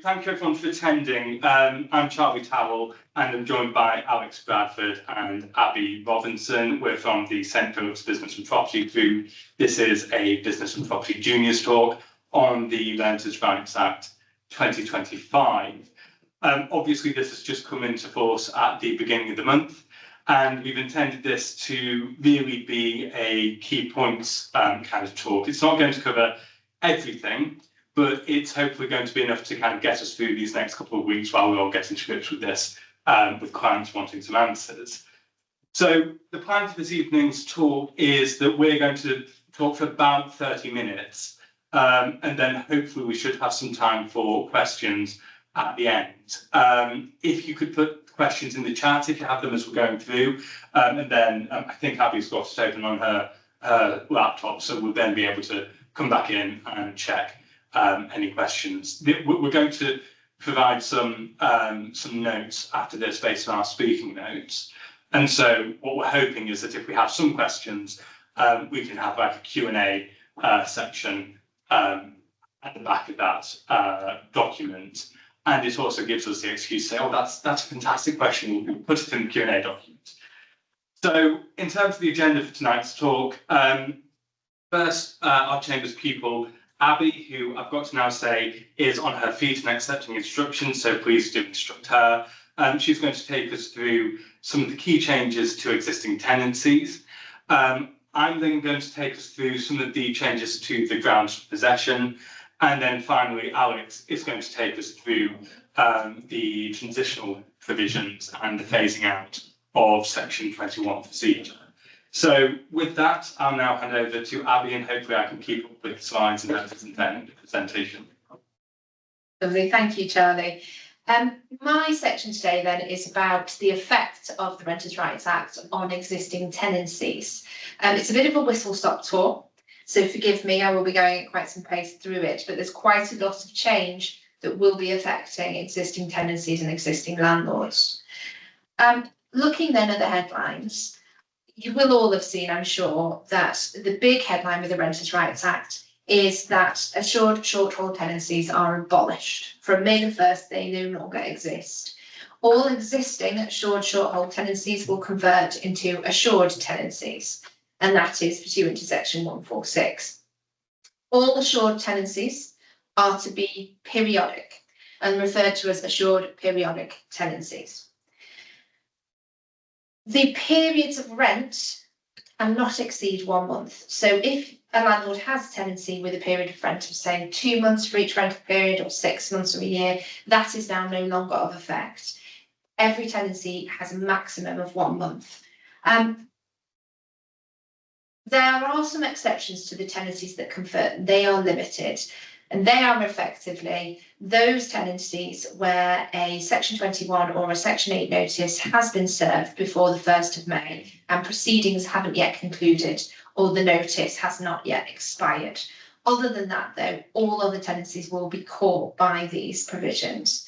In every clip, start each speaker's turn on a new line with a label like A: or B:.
A: thank you everyone for attending. I'm Charlie Towl and I'm joined by Alex Bradford and Abbi Robinson. We're from the St Philip's Business and Property Group. This is a Business and Property Juniors talk on the Renters' Rights Act 2025. Obviously, this has just come into force at the beginning of the month, and we've intended this to really be a key points kind of talk. It's not going to cover everything, but it's hopefully going to be enough to kind of get us through these next couple of weeks while we're all getting to grips with this, with clients wanting some answers. So the plan for this evening's talk is that we're going to talk for about 30 minutes, and then hopefully we should have some time for questions at the end. If you could put questions in the chat if you have them as we're going through, and then I think Abby's got it open on her laptop, so we'll then be able to come back in and check any questions. We're going to provide some notes after this based on our speaking notes. And so what we're hoping is that if we have some questions, we can have like a Q&A section at the back of that document. And it also gives us the excuse to say, oh, that's a fantastic question, we'll put it in the Q&A document. So in terms of the agenda for tonight's talk, first, our Chamber's pupil, Abby, who I've got to now say is on her feet and accepting instructions, so please do instruct her. She's going to take us through some of the key changes to existing tenancies. I'm then going to take us through some of the changes to the grounds for possession. And then finally, Alex is going to take us through the transitional provisions and the phasing out of Section 21 procedure. So with that, I'll now hand over to Abby, and hopefully I can keep up with the slides and notes and then the presentation.
B: Lovely, thank you, Charlie. My section today then is about the effect of the Renters' Rights Act on existing tenancies. It's a bit of a whistle-stop tour, so forgive me, I will be going at quite some pace through it, but there's quite a lot of change that will be affecting existing tenancies and existing landlords. Looking then at the headlines, you will all have seen, I'm sure, that the big headline with the Renters' Rights Act is that assured short-hold tenancies are abolished. From May the 1st, they no longer exist. All existing assured short-hold tenancies will convert into assured tenancies, and that is pursuant to Section 146. All assured tenancies are to be periodic and referred to as assured periodic tenancies. The periods of rent cannot exceed 1 month. So if a landlord has a tenancy with a period of rent of, say, 2 months for each rental period or 6 months or a year, that is now no longer of effect. Every tenancy has a maximum of 1 month. There are some exceptions to the tenancies that convert. They are limited, and they are effectively those tenancies where a Section 21 or a Section 8 notice has been served before the 1st of May and proceedings haven't yet concluded or the notice has not yet expired. Other than that, though, all other tenancies will be caught by these provisions.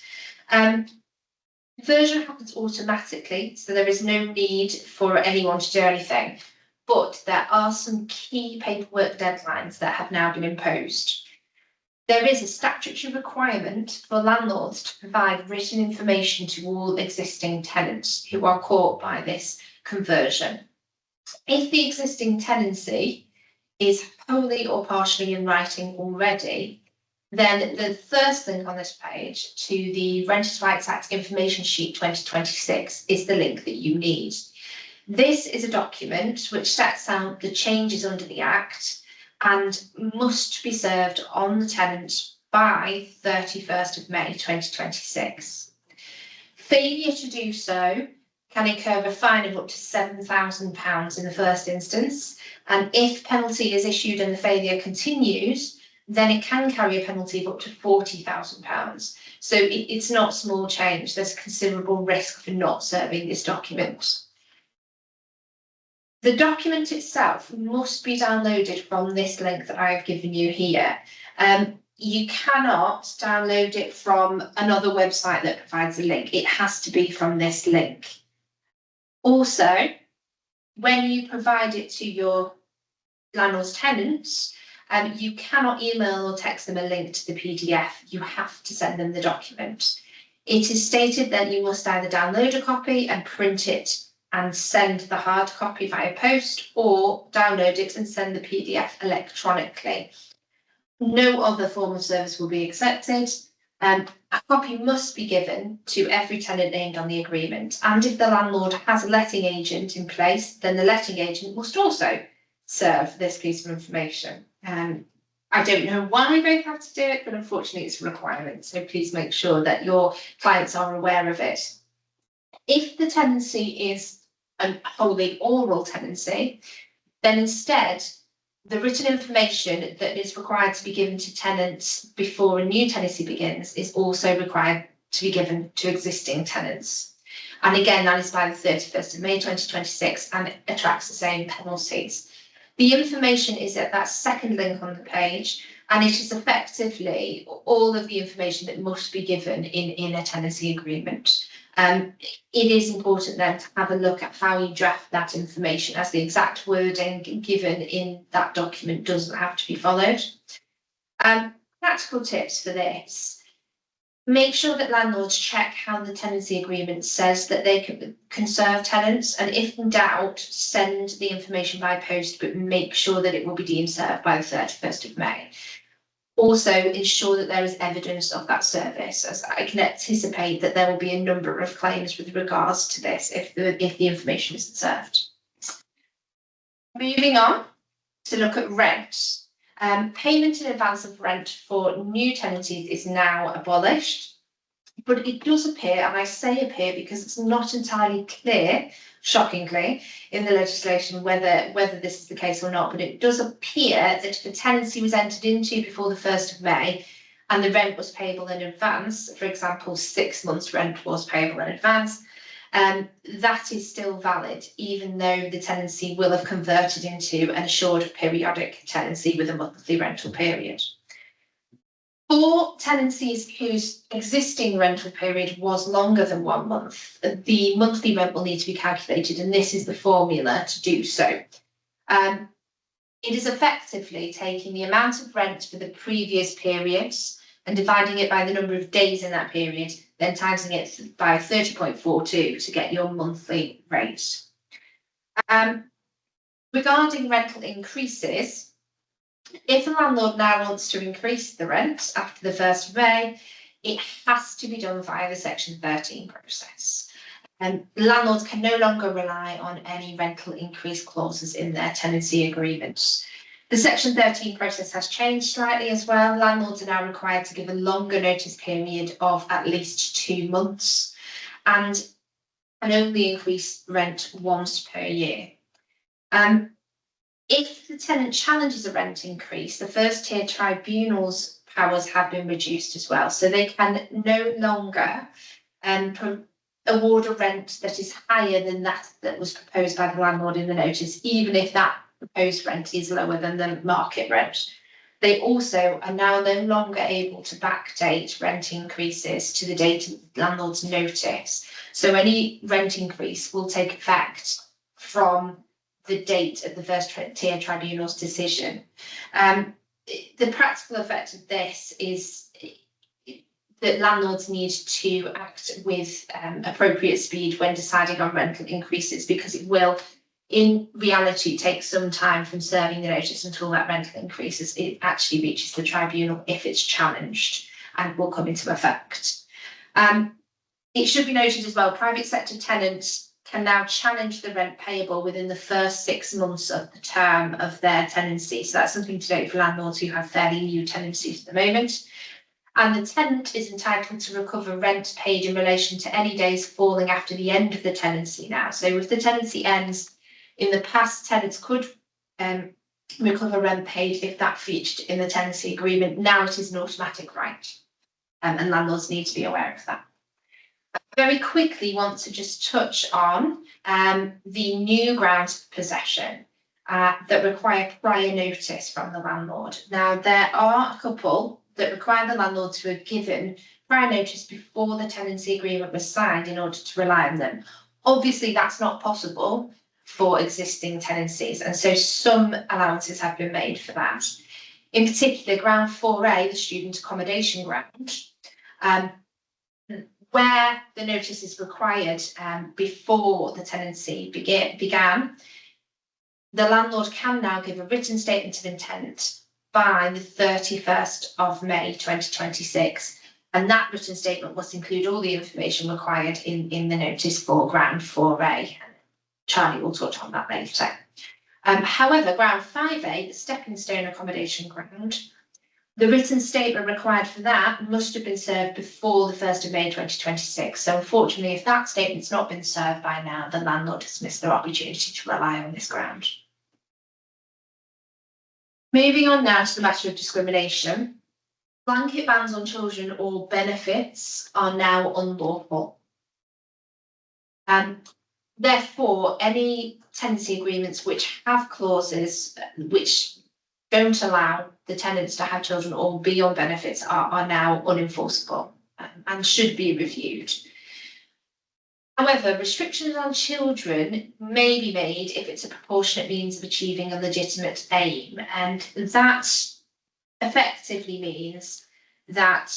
B: Conversion happens automatically, so there is no need for anyone to do anything, but there are some key paperwork deadlines that have now been imposed. There is a statutory requirement for landlords to provide written information to all existing tenants who are caught by this conversion. If the existing tenancy is wholly or partially in writing already, then the first link on this page to the Renters' Rights Act Information Sheet 2026 is the link that you need. This is a document which sets out the changes under the Act and must be served on the tenant by 31st of May 2026. Failure to do so can incur a fine of up to £7,000 in the first instance, and if penalty is issued and the failure continues, then it can carry a penalty of up to £40,000. So it's not small change. There's considerable risk for not serving this document. The document itself must be downloaded from this link that I have given you here. You cannot download it from another website that provides a link. It has to be from this link. Also, when you provide it to your landlord's tenants, You cannot email or text them a link to the PDF. You have to send them the document. It is stated that you must either download a copy and print it and send the hard copy via post, or download it and send the PDF electronically. No other form of service will be accepted. A copy must be given to every tenant named on the agreement, and if the landlord has a letting agent in place, then the letting agent must also serve this piece of information. I don't know why we both have to do it, but unfortunately it's a requirement, so please make sure that your clients are aware of it. If the tenancy is a wholly oral tenancy, then instead the written information that is required to be given to tenants before a new tenancy begins is also required to be given to existing tenants. And again, that is by the 31st of May 2026, and it attracts the same penalties. The information is at that second link on the page, and it is effectively all of the information that must be given in a tenancy agreement. It is important then to have a look at how you draft that information, as the exact wording given in that document doesn't have to be followed. Practical tips for this: make sure that landlords check how the tenancy agreement says that they can serve tenants, and if in doubt, send the information by post, but make sure that it will be deemed served by the 31st of May. Also, ensure that there is evidence of that service, as I can anticipate that there will be a number of claims with regards to this if the information isn't served. Moving on to look at rent. Payment in advance of rent for new tenancies is now abolished, but it does appear, and I say appear because it's not entirely clear, shockingly, in the legislation whether this is the case or not, but it does appear that if a tenancy was entered into before the 1st of May and the rent was payable in advance, for example, 6 months rent was payable in advance, that is still valid, even though the tenancy will have converted into an assured periodic tenancy with a monthly rental period. For tenancies whose existing rental period was longer than 1 month, the monthly rent will need to be calculated, and this is the formula to do so. It is effectively taking the amount of rent for the previous periods and dividing it by the number of days in that period, then timesing it by 30.42 to get your monthly rate. Regarding rental increases, if a landlord now wants to increase the rent after the 1st of May, it has to be done via the Section 13 process. Landlords can no longer rely on any rental increase clauses in their tenancy agreements. The Section 13 process has changed slightly as well. Landlords are now required to give a longer notice period of at least 2 months and only increase rent once per year. If the tenant challenges a rent increase, the first tier tribunal's powers have been reduced as well. So they can no longer award a rent that is higher than that was proposed by the landlord in the notice, even if that proposed rent is lower than the market rent. They also are now no longer able to backdate rent increases to the date of the landlord's notice. So any rent increase will take effect from the date of the first tier tribunal's decision. The practical effect of this is that landlords need to act with appropriate speed when deciding on rental increases, because it will, in reality, take some time from serving the notice until that rental increases. It actually reaches the tribunal if it's challenged and will come into effect. It should be noted as well, private sector tenants can now challenge the rent payable within the first 6 months of the term of their tenancy. So that's something to note for landlords who have fairly new tenancies at the moment. And the tenant is entitled to recover rent paid in relation to any days falling after the end of the tenancy now. So if the tenancy ends, in the past, tenants could recover rent paid if that featured in the tenancy agreement. Now it is an automatic right, and landlords need to be aware of that. Very quickly want to just touch on the new grounds of possession that require prior notice from the landlord. Now, there are a couple that require the landlord to have given prior notice before the tenancy agreement was signed in order to rely on them. Obviously, that's not possible for existing tenancies, and so some allowances have been made for that. In particular, ground 4A, the student accommodation ground, where the notice is required before the tenancy began, the landlord can now give a written statement of intent by the 31st of May 2026. And that written statement must include all the information required in the notice for ground 4A. Charlie will touch on that later. However, ground 5A, the stepping stone accommodation ground, the written statement required for that must have been served before the 1st of May 2026. So unfortunately, if that statement's not been served by now, the landlord has missed their opportunity to rely on this ground. Moving on now to the matter of discrimination. Blanket bans on children or benefits are now unlawful. Therefore, any tenancy agreements which have clauses which don't allow the tenants to have children or be on benefits are now unenforceable and should be reviewed. However, restrictions on children may be made if it's a proportionate means of achieving a legitimate aim, and that effectively means that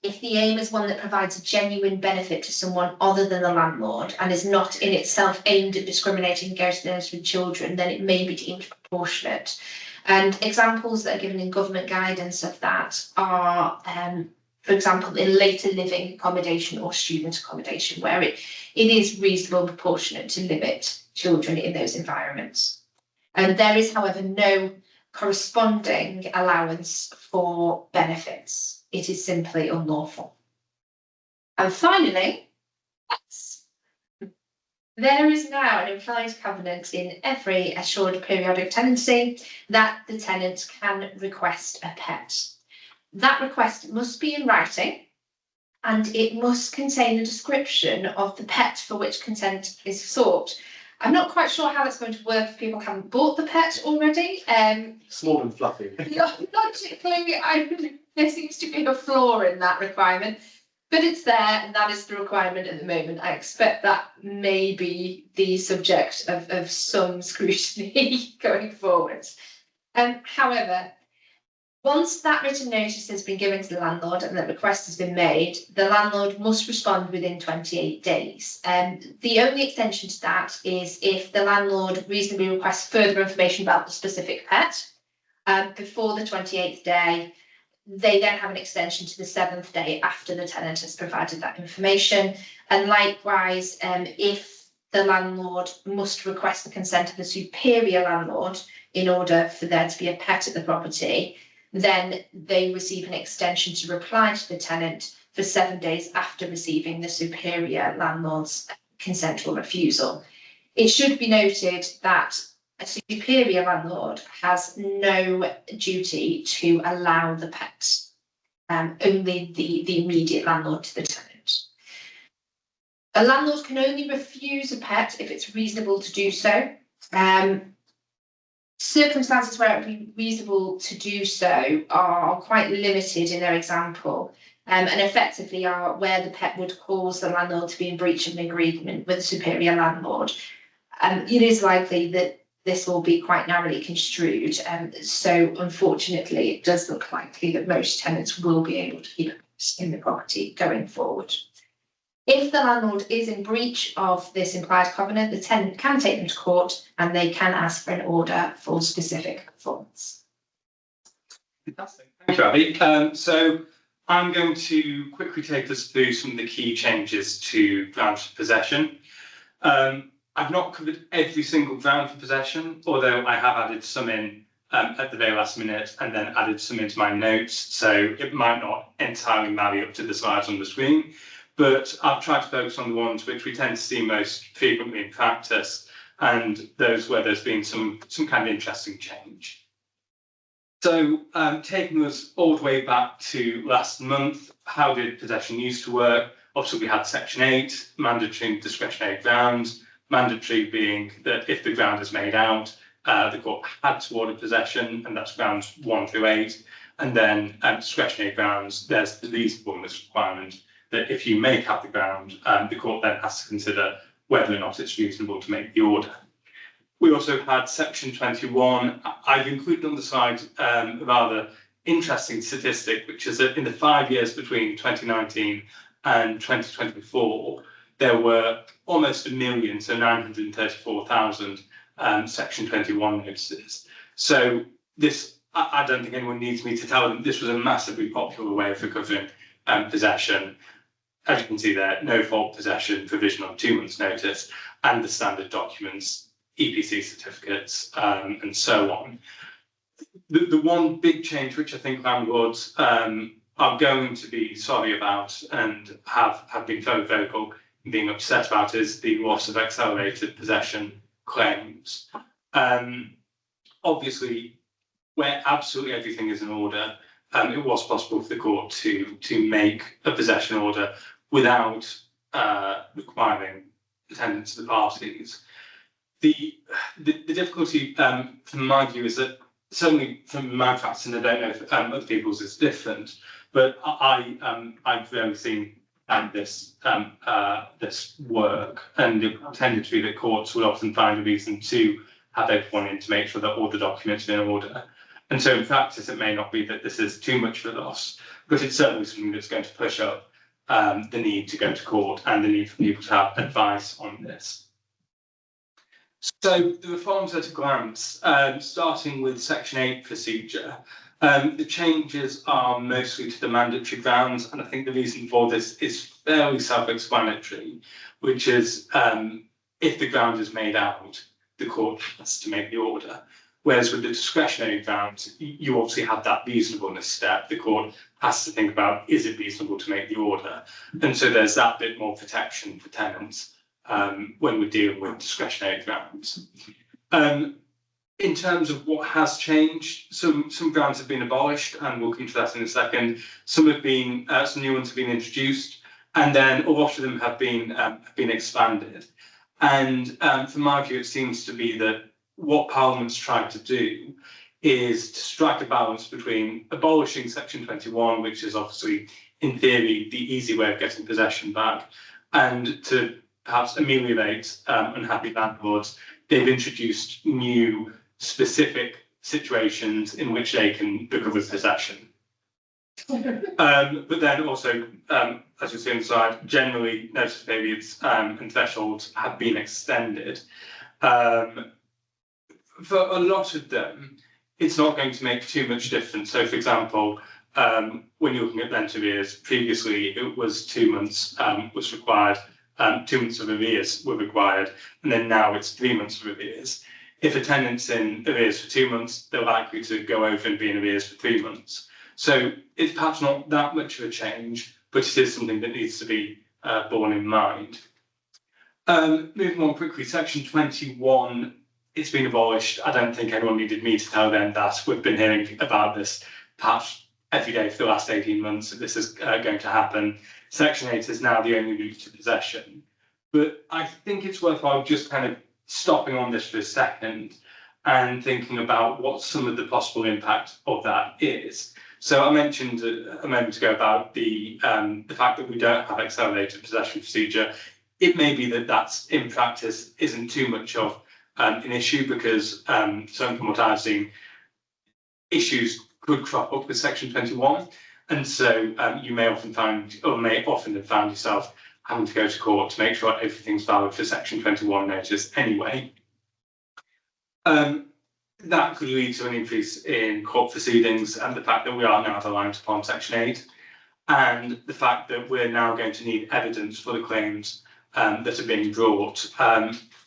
B: if the aim is one that provides a genuine benefit to someone other than the landlord and is not in itself aimed at discriminating against those with children, then it may be deemed proportionate. And examples that are given in government guidance of that are, for example, in later living accommodation or student accommodation, where it is reasonable and proportionate to limit children in those environments. And there is, however, no corresponding allowance for benefits. It is simply unlawful. And finally, there is now an implied covenant in every assured periodic tenancy that the tenant can request a pet. That request must be in writing and it must contain a description of the pet for which consent is sought. I'm not quite sure how that's going to work if people haven't bought the pet already.
C: Small and fluffy.
B: Logically, there seems to be a flaw in that requirement, but it's there and that is the requirement at the moment. I expect that may be the subject of some scrutiny going forward. However, once that written notice has been given to the landlord and the request has been made, the landlord must respond within 28 days. The only extension to that is if the landlord reasonably requests further information about the specific pet before the 28th day. They then have an extension to the 7th day after the tenant has provided that information. And likewise, if the landlord must request the consent of a superior landlord in order for there to be a pet at the property, then they receive an extension to reply to the tenant for 7 days after receiving the superior landlord's consent or refusal. It should be noted that a superior landlord has no duty to allow the pet, only the immediate landlord to the tenant. A landlord can only refuse a pet if it's reasonable to do so. Circumstances where it would be reasonable to do so are quite limited in their example, and effectively are where the pet would cause the landlord to be in breach of an agreement with a superior landlord. It is likely that this will be quite narrowly construed, so unfortunately it does look likely that most tenants will be able to keep pets in the property going forward. If the landlord is in breach of this implied covenant, the tenant can take them to court and they can ask for an order for specific performance.
A: Fantastic. Thank you, Abby. So I'm going to quickly take us through some of the key changes to grounds for possession. I've not covered every single ground for possession, although I have added some in at the very last minute and then added some into my notes, so it might not entirely marry up to the slides on the screen. But I've tried to focus on the ones which we tend to see most frequently in practice and those where there's been some kind of interesting change. So taking us all the way back to last month, how did possession used to work? Obviously we had section 8, mandatory and discretionary grounds, mandatory being that if the ground is made out, the court had to order possession, and that's grounds 1 through 8. And then discretionary grounds, there's the reasonableness requirement that if you make up the ground, the court then has to consider whether or not it's reasonable to make the order. We also had section 21. I've included on the slide a rather interesting statistic, which is that in the 5 years between 2019 and 2024, there were almost 1 million, so 934,000 section 21 notices. So this, I don't think anyone needs me to tell them, this was a massively popular way of recovering possession. As you can see there, no fault possession, provision on 2 months notice, and the standard documents, EPC certificates, and so on. The one big change which I think landlords are going to be sorry about and have been very vocal in being upset about is the loss of accelerated possession claims. Obviously, where absolutely everything is in order, it was possible for the court to make a possession order without requiring attendance of the parties. The difficulty, from my view, is that certainly from my practice, and I don't know if other people's is different, but I've really seen this work, and it tended to be that courts would often find a reason to have everyone in to make sure that all the documents are in order. And so in practice, it may not be that this is too much of a loss, but it's certainly something that's going to push up the need to go to court and the need for people to have advice on this. So the reforms at a glance, starting with Section 8 procedure, the changes are mostly to the mandatory grounds, and I think the reason for this is fairly self-explanatory, which is if the ground is made out, the court has to make the order. Whereas with the discretionary grounds, you obviously have that reasonableness step. The court has to think about, is it reasonable to make the order? And so there's that bit more protection for tenants when we're dealing with discretionary grounds. In terms of what has changed, some grounds have been abolished, and we'll come to that in a second. Some have been, some new ones have been introduced, and then a lot of them have been expanded. And from my view, it seems to be that what Parliament's tried to do is to strike a balance between abolishing Section 21, which is obviously, in theory, the easy way of getting possession back, and to perhaps ameliorate unhappy landlords. They've introduced new specific situations in which they can recover possession. But then also, as you see on the slide, generally notice periods and thresholds have been extended. For a lot of them, it's not going to make too much difference. So, for example, when you're looking at rent arrears, previously it was 2 months was required, 2 months of arrears were required, and then now it's 3 months of arrears. If a tenant's in arrears for 2 months, they're likely to go over and be in arrears for 3 months. So it's perhaps not that much of a change, but it is something that needs to be borne in mind. Moving on quickly, Section 21, it's been abolished. I don't think anyone needed me to tell them that. We've been hearing about this perhaps every day for the last 18 months that this is going to happen. Section 8 is now the only route to possession. But I think it's worthwhile just kind of stopping on this for a second and thinking about what some of the possible impact of that is. So I mentioned a moment ago about the fact that we don't have accelerated possession procedure. It may be that that's in practice isn't too much of an issue, because certainly from what I've seen, issues could crop up with Section 21, and so you may often find, or may often have found yourself having to go to court to make sure everything's valid for Section 21 notice anyway. That could lead to an increase in court proceedings, and the fact that we are now reliant upon Section 8, and the fact that we're now going to need evidence for the claims that are being brought.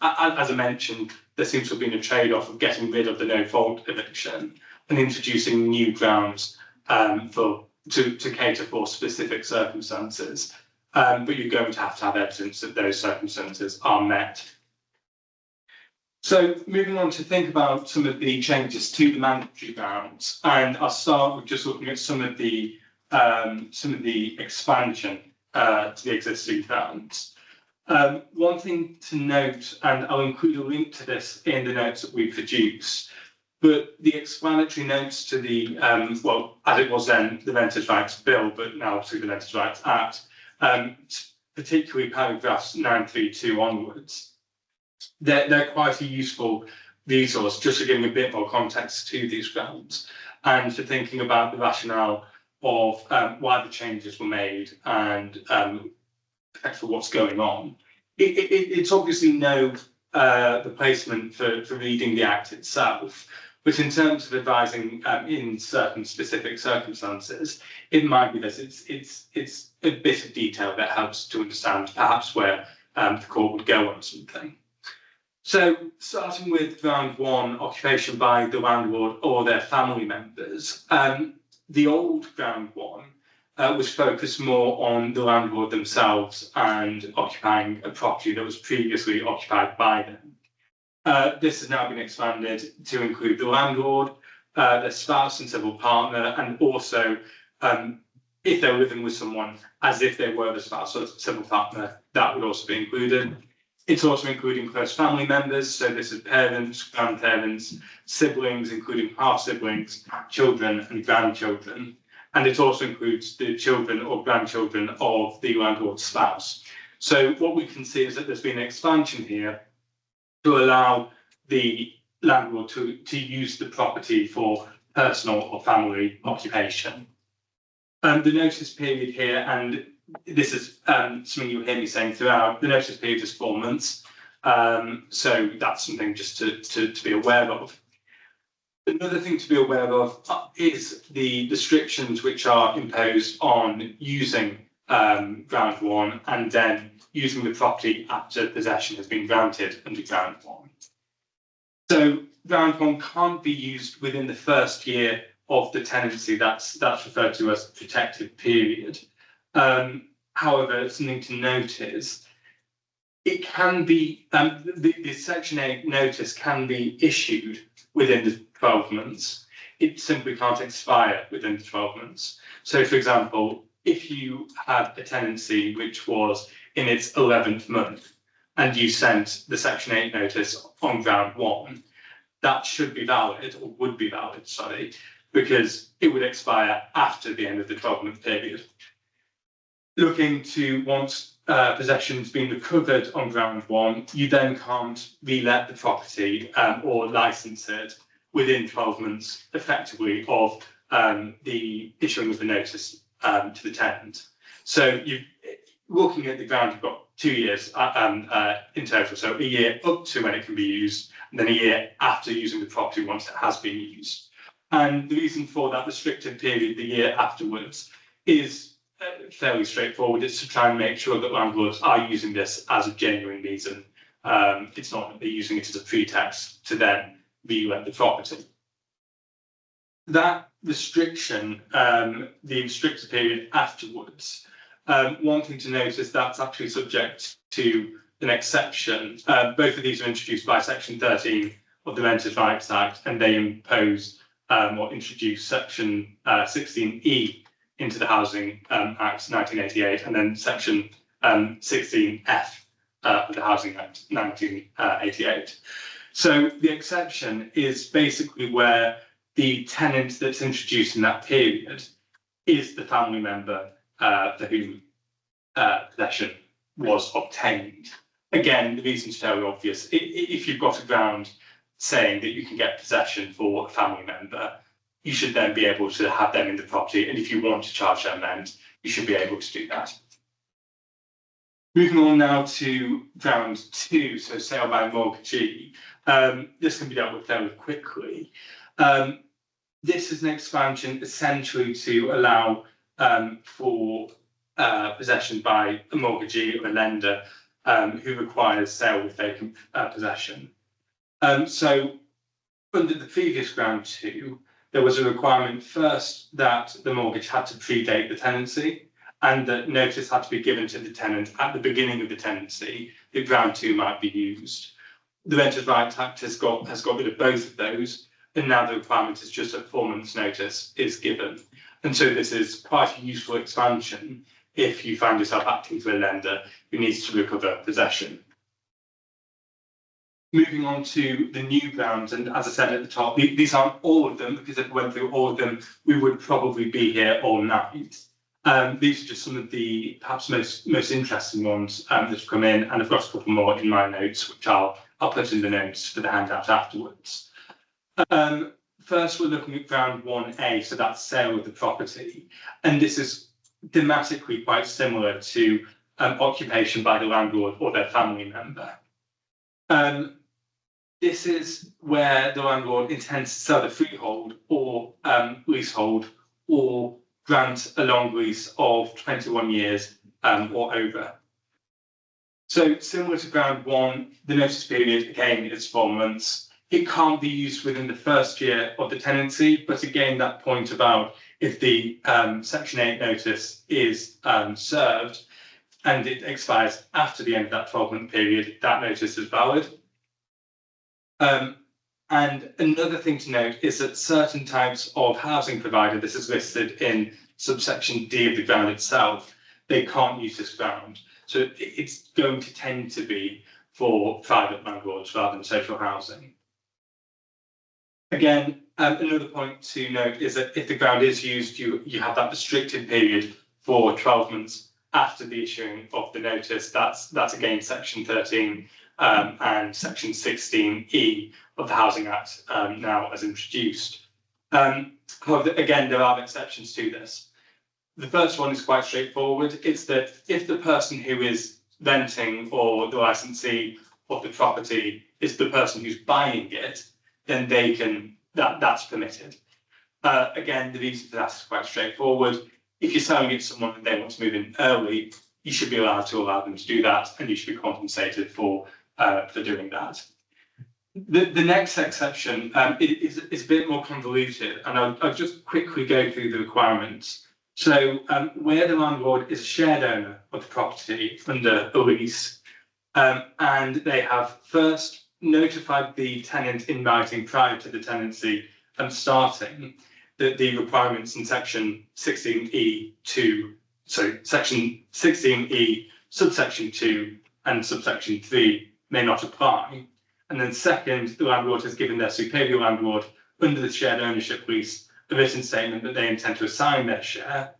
A: As I mentioned, there seems to have been a trade-off of getting rid of the no-fault eviction and introducing new grounds to cater for specific circumstances. But you're going to have evidence that those circumstances are met. So moving on to think about some of the changes to the mandatory grounds, and I'll start with just looking at some of the expansion to the existing grounds. One thing to note, and I'll include a link to this in the notes that we produce, but the explanatory notes to the, well, as it was then, the Renters' Rights Bill, but now through the Renters' Rights Act, particularly paragraphs 932 onwards, they're quite a useful resource, just to give a bit more context to these grounds and for thinking about the rationale of why the changes were made and for what's going on. It's obviously no replacement for reading the Act itself, but in terms of advising in certain specific circumstances, it might be that it's a bit of detail that helps to understand perhaps where the court would go on something. So, starting with ground one, occupation by the landlord or their family members, the old ground one was focused more on the landlord themselves and occupying a property that was previously occupied by them. This has now been expanded to include the landlord, their spouse and civil partner, and also if they're living with someone as if they were the spouse or civil partner, that would also be included. It's also including close family members, so this is parents, grandparents, siblings, including half-siblings, children and grandchildren. And it also includes the children or grandchildren of the landlord's spouse. So what we can see is that there's been an expansion here to allow the landlord to use the property for personal or family occupation. The notice period here, and this is something you'll hear me saying throughout, the notice period is 4 months. So that's something just to be aware of. Another thing to be aware of is the restrictions which are imposed on using ground one and then using the property after possession has been granted under ground one. So ground one can't be used within the first year of the tenancy. That's referred to as the protected period. However, something to note is it can be the Section 8 notice can be issued within the 12 months. It simply can't expire within the 12 months. So, for example, if you had a tenancy which was in its 11th month and you sent the Section 8 notice on ground one, that should be valid, or would be valid, sorry, because it would expire after the end of the 12-month period. Looking to once possession's been recovered on ground one, you then can't re-let the property or license it within 12 months effectively of the issuing of the notice to the tenant. So you're looking at the ground, you've got 2 years in total, so a year up to when it can be used, and then a year after using the property once it has been used. And the reason for that restricted period, the year afterwards, is fairly straightforward. It's to try and make sure that landlords are using this as a genuine reason. It's not that they're using it as a pretext to then re-let the property. That restriction, the restricted period afterwards, one thing to note is that's actually subject to an exception. Both of these are introduced by Section 13 of the Renters' Rights Act, and they impose or introduce Section 16E into the Housing Act 1988, and then Section 16F of the Housing Act 1988. So the exception is basically where the tenant that's introduced in that period is the family member for whom possession was obtained. Again, the reason's fairly obvious. If you've got a ground saying that you can get possession for a family member, you should then be able to have them in the property, and if you want to charge them rent, you should be able to do that. Moving on now to ground two, so sale by mortgagee. This can be dealt with fairly quickly. This is an expansion essentially to allow for possession by a mortgagee or a lender who requires sale with vacant possession. So under the previous ground two, there was a requirement first that the mortgage had to predate the tenancy, and that notice had to be given to the tenant at the beginning of the tenancy that ground two might be used. The Renters' Rights Act has got rid of both of those, and now the requirement is just that 4 months' notice is given. And so this is quite a useful expansion if you find yourself acting for a lender who needs to recover possession. Moving on to the new grounds, and as I said at the top, these aren't all of them, because if we went through all of them, we would probably be here all night. These are just some of the perhaps most interesting ones that have come in, and I've got a couple more in my notes, which I'll I'll put in the notes for the handout afterwards. First, we're looking at ground 1A, so that's sale of the property. And this is thematically quite similar to occupation by the landlord or their family member. This is where the landlord intends to sell the freehold or leasehold or grant a long lease of 21 years or over. So similar to ground 1, the notice period again is 4 months. It can't be used within the first year of the tenancy, but again, that point about if the Section 8 notice is served and it expires after the end of that 12-month period, that notice is valid. And another thing to note is that certain types of housing provider, this is listed in subsection D of the ground itself, they can't use this ground. So it's going to tend to be for private landlords rather than social housing. Again, another point to note is that if the ground is used, you have that restricted period for 12 months after the issuing of the notice. That's again section 13 and section 16E of the Housing Act now as introduced. However, again, there are exceptions to this. The first one is quite straightforward. It's that if the person who is renting or the licensee of the property is the person who's buying it, then they can, that's permitted. Again, the reason for that is quite straightforward. If you're selling it to someone and they want to move in early, you should be allowed to allow them to do that, and you should be compensated for doing that. The next exception is a bit more convoluted, and I'll just quickly go through the requirements. So where the landlord is a shared owner of the property under a lease, and they have first notified the tenant in writing prior to the tenancy starting that the requirements in section 16E section 16E, subsection 2 and subsection 3 may not apply. And then second, the landlord has given their superior landlord under the shared ownership lease a written statement that they intend to assign their share.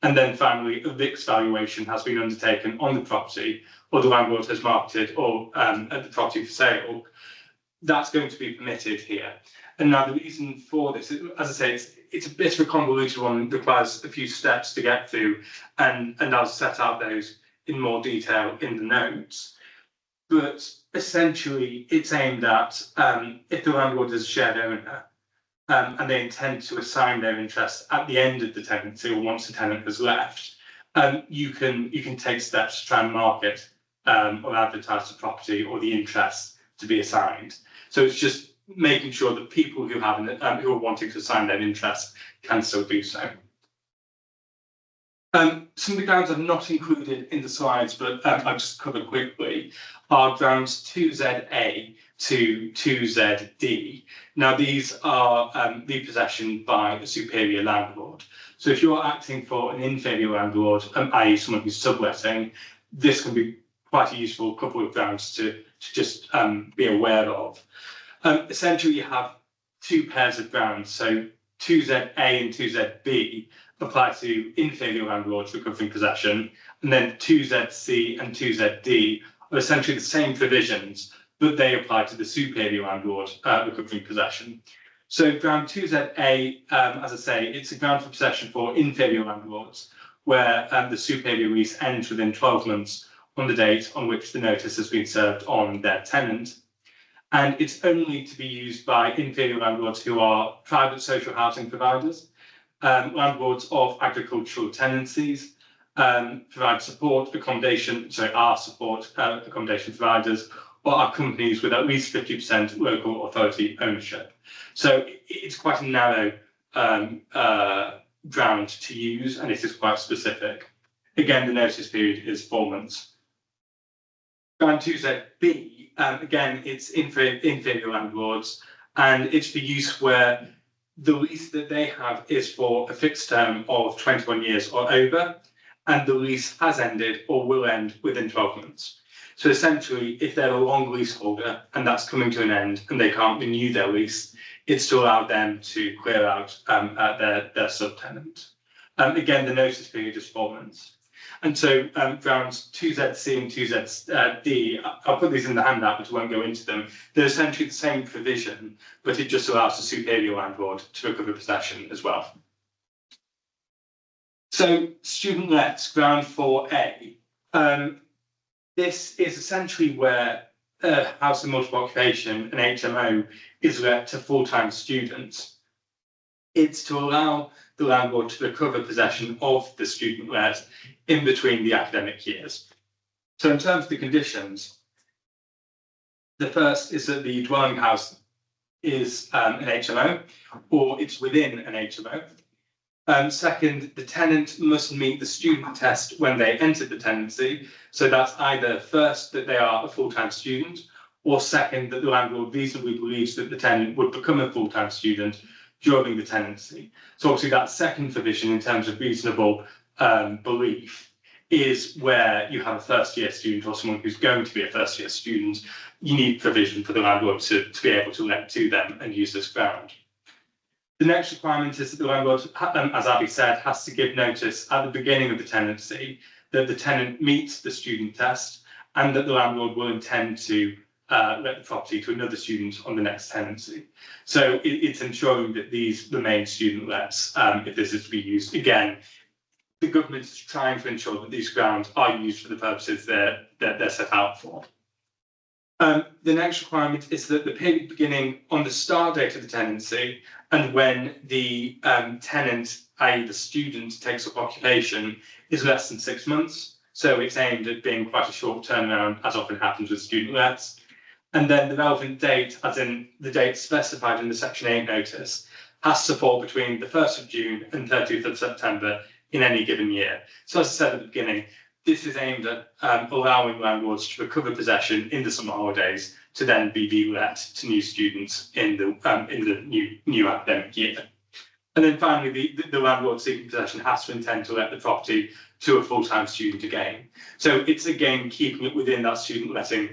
A: And then finally, a RICS valuation has been undertaken on the property, or the landlord has marketed or at the property for sale. That's going to be permitted here. And now the reason for this, as I say, it's a bit of a convoluted one, requires a few steps to get through, and I'll set out those in more detail in the notes. But essentially, it's aimed at if the landlord is a shared owner, and they intend to assign their interest at the end of the tenancy or once the tenant has left, you can take steps to try and market or advertise the property or the interest to be assigned. So it's just making sure that people who are wanting to assign their interest can still do so. Some of the grounds are not included in the slides, but I'll just cover quickly, are grounds 2ZA to 2ZD. Now, these are repossession by a superior landlord. So if you're acting for an inferior landlord, i.e. someone who's subletting, this can be quite a useful couple of grounds to just be aware of. Essentially, you have two pairs of grounds. So 2ZA and 2ZB apply to inferior landlords recovering possession, and then 2ZC and 2ZD are essentially the same provisions, but they apply to the superior landlord recovering possession. So ground 2ZA, as I say, it's a ground for possession for inferior landlords, where the superior lease ends within 12 months on the date on which the notice has been served on their tenant. And it's only to be used by inferior landlords who are private social housing providers, landlords of agricultural tenancies, provide support accommodation, are support accommodation providers, or are companies with at least 50% local authority ownership. So it's quite a narrow ground to use, and it is quite specific. Again, the notice period is 4 months. Ground 2ZB, again, it's inferior landlords, and it's for use where the lease that they have is for a fixed term of 21 years or over, and the lease has ended or will end within 12 months. So essentially, if they're a long leaseholder and that's coming to an end and they can't renew their lease, it's to allow them to clear out their subtenant. Again, the notice period is 4 months. And so grounds 2ZC and 2ZD, I'll put these in the handout, but I won't go into them. They're essentially the same provision, but it just allows the superior landlord to recover possession as well. So student lets, ground 4A. This is essentially where house and multiple occupation, an HMO, is let to full-time students. It's to allow the landlord to recover possession of the student let in between the academic years. So in terms of the conditions, the first is that the dwelling house is an HMO, or it's within an HMO. Second, the tenant must meet the student test when they enter the tenancy. So that's either first, that they are a full-time student, or second, that the landlord reasonably believes that the tenant would become a full-time student during the tenancy. So obviously that second provision in terms of reasonable belief is where you have a first-year student or someone who's going to be a first-year student. You need provision for the landlord to be able to let to them and use this ground. The next requirement is that the landlord, as Abby said, has to give notice at the beginning of the tenancy that the tenant meets the student test and that the landlord will intend to let the property to another student on the next tenancy. So it's ensuring that these remain student lets if this is to be used. Again, the government is trying to ensure that these grounds are used for the purposes that they're set out for. The next requirement is that the period beginning on the start date of the tenancy and when the tenant, i.e. the student, takes up occupation is less than 6 months. So it's aimed at being quite a short turnaround, as often happens with student lets. And then the relevant date, as in the date specified in the Section 8 notice, has to fall between the 1st of June and 30th of September in any given year. So as I said at the beginning, this is aimed at allowing landlords to recover possession in the summer holidays to then be re-let to new students in the new academic year. And then finally, the landlord seeking possession has to intend to let the property to a full-time student again. So it's again keeping it within that student letting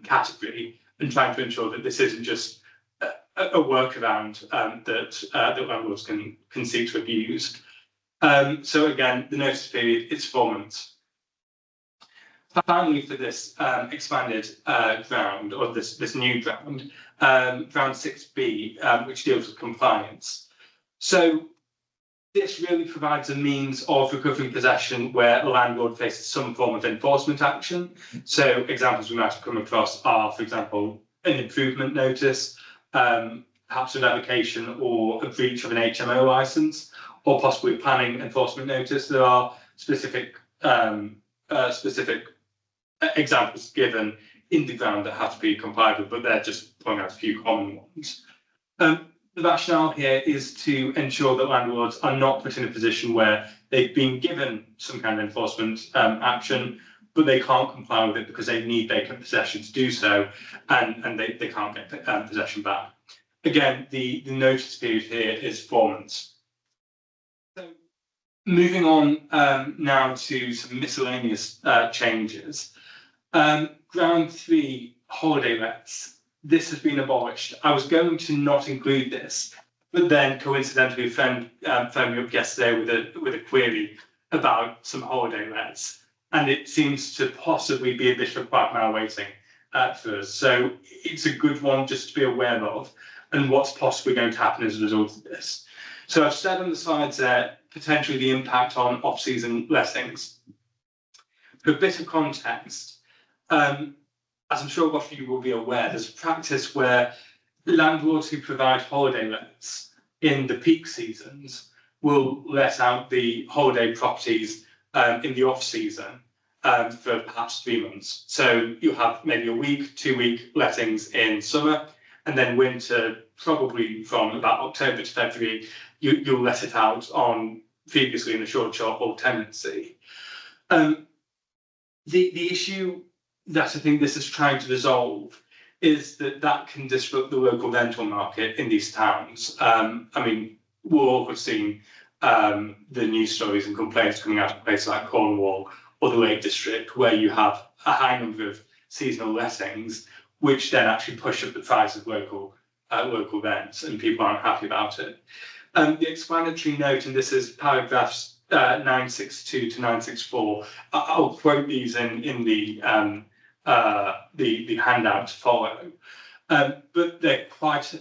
A: category and trying to ensure that this isn't just a workaround that landlords can seek to abuse. So again, the notice period is 4 months. Finally, for this expanded ground, or this new ground, ground 6B, which deals with compliance. So this really provides a means of recovering possession where a landlord faces some form of enforcement action. So examples we might have come across are, for example, an improvement notice, perhaps a revocation or a breach of an HMO license, or possibly a planning enforcement notice. There are specific examples given in the ground that have to be complied with, but they're just pointing out a few common ones. The rationale here is to ensure that landlords are not put in a position where they've been given some kind of enforcement action, but they can't comply with it because they need vacant possession to do so, and they can't get possession back. Again, the notice period here is 4 months. So moving on now to some miscellaneous changes. Ground 3, holiday lets. This has been abolished. I was going to not include this, but then coincidentally a friend phoned me up yesterday with a query about some holiday lets, and it seems to possibly be a bit of a quagmire waiting for us. So it's a good one just to be aware of and what's possibly going to happen as a result of this. So I've said on the slides there, potentially the impact on off-season lettings. For a bit of context, as I'm sure a lot of you will be aware, there's a practice where landlords who provide holiday lets in the peak seasons will let out the holiday properties in the off-season for perhaps 3 months. So you have maybe a week, 2-week lettings in summer, and then winter, probably from about October to February, you'll let it out on previously in a short or tenancy. The issue that I think this is trying to resolve is that can disrupt the local rental market in these towns. I mean, we'll all have seen the news stories and complaints coming out of places like Cornwall or the Lake District, where you have a high number of seasonal lettings, which then actually push up the price of local rents, and people aren't happy about it. The explanatory note, and this is paragraphs 962 to 964. I'll quote these in the handout to follow. But they're quite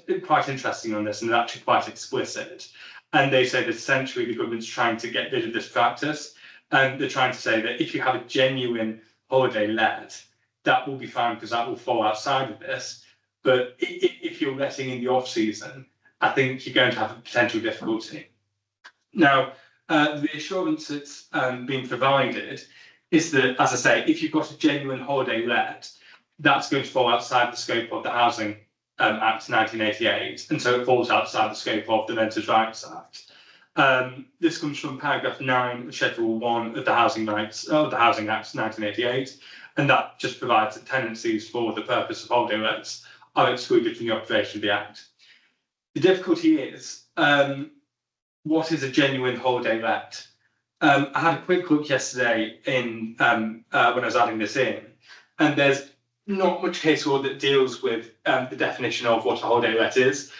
A: interesting on this, and they're actually quite explicit. And they say that essentially the government's trying to get rid of this practice, and they're trying to say that if you have a genuine holiday let, that will be fine because that will fall outside of this. But if you're letting in the off season, I think you're going to have a potential difficulty. Now, the assurance that's being provided is that, as I say, if you've got a genuine holiday let, that's going to fall outside the scope of the Housing Act 1988, and so it falls outside the scope of the Renters' Rights Act. This comes from paragraph 9 of Schedule 1 of the Housing Act 1988, and that just provides that tenancies for the purpose of holiday lets are excluded from the operation of the Act. The difficulty is, what is a genuine holiday let? I had a quick look yesterday in when I was adding this in, and there's not much case law that deals with the definition of what a holiday let is.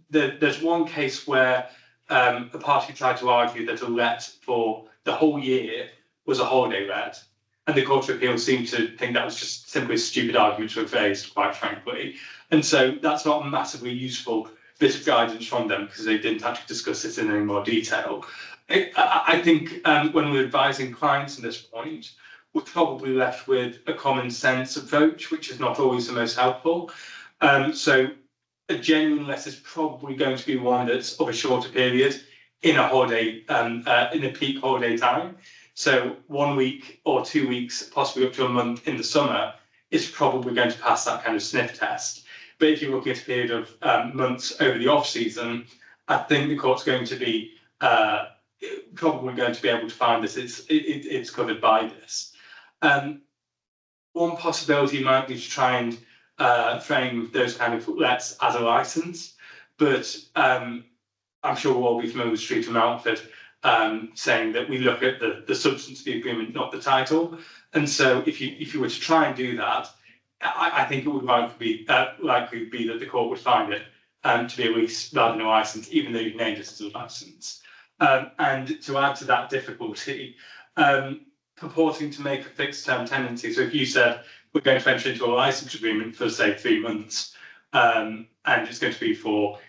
A: There's one case where a party tried to argue that a let for the whole year was a holiday let, and the Court of Appeal seemed to think that was just simply a stupid argument to have raised, quite frankly. And so that's not a massively useful bit of guidance from them because they didn't actually discuss this in any more detail. I think when we're advising clients on this point, we're probably left with a common sense approach, which is not always the most helpful. So a genuine let is probably going to be one that's of a shorter period in a holiday, in a peak holiday time. So 1 week or 2 weeks, possibly up to a month in the summer, is probably going to pass that kind of sniff test. But if you're looking at a period of months over the off season, I think the court's going to be probably going to be able to find that it's covered by this. One possibility might be to try and frame those kind of lets as a license, but I'm sure we'll all be familiar with Street and Mountford saying that we look at the substance of the agreement, not the title. And so if you were to try and do that, I think it would likely be that the court would find it to be a lease rather than a license, even though you've named it as a license. And to add to that difficulty, purporting to make a fixed term tenancy. So if you said we're going to enter into a license agreement for say 3 months, and it's going to be for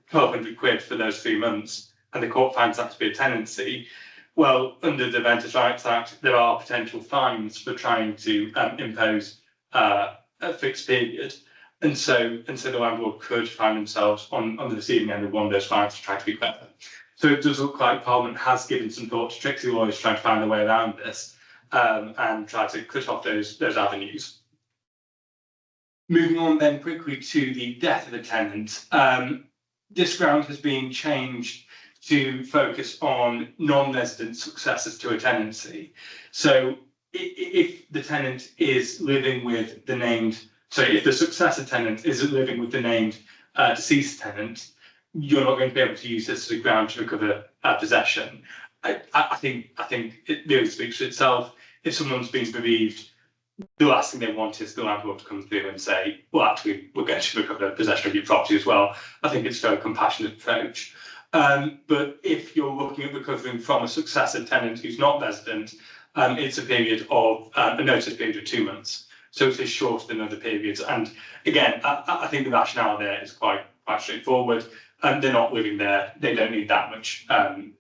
A: 1,200 quid for those 3 months, and the court finds that to be a tenancy, well, under the Renters' Rights Act, there are potential fines for trying to impose a fixed period. And so the landlord could find themselves on the receiving end of one of those fines to try to be better. So it does look like Parliament has given some thought to tricksy lawyers trying to find a way around this and try to cut off those avenues. Moving on then quickly to the death of a tenant. This ground has been changed to focus on non-resident successors to a tenancy. So if the tenant is living with the named, if the successor tenant is living with the named deceased tenant, you're not going to be able to use this as a ground to recover possession. I think it really speaks for itself. If someone's been bereaved, the last thing they want is the landlord to come through and say, well, actually, we're going to recover possession of your property as well. I think it's a very compassionate approach. But if you're looking at recovering from a successor tenant who's not resident, it's a period of a notice period of 2 months. So it is shorter than other periods. And again, I think the rationale there is quite straightforward. They're not living there. They don't need that much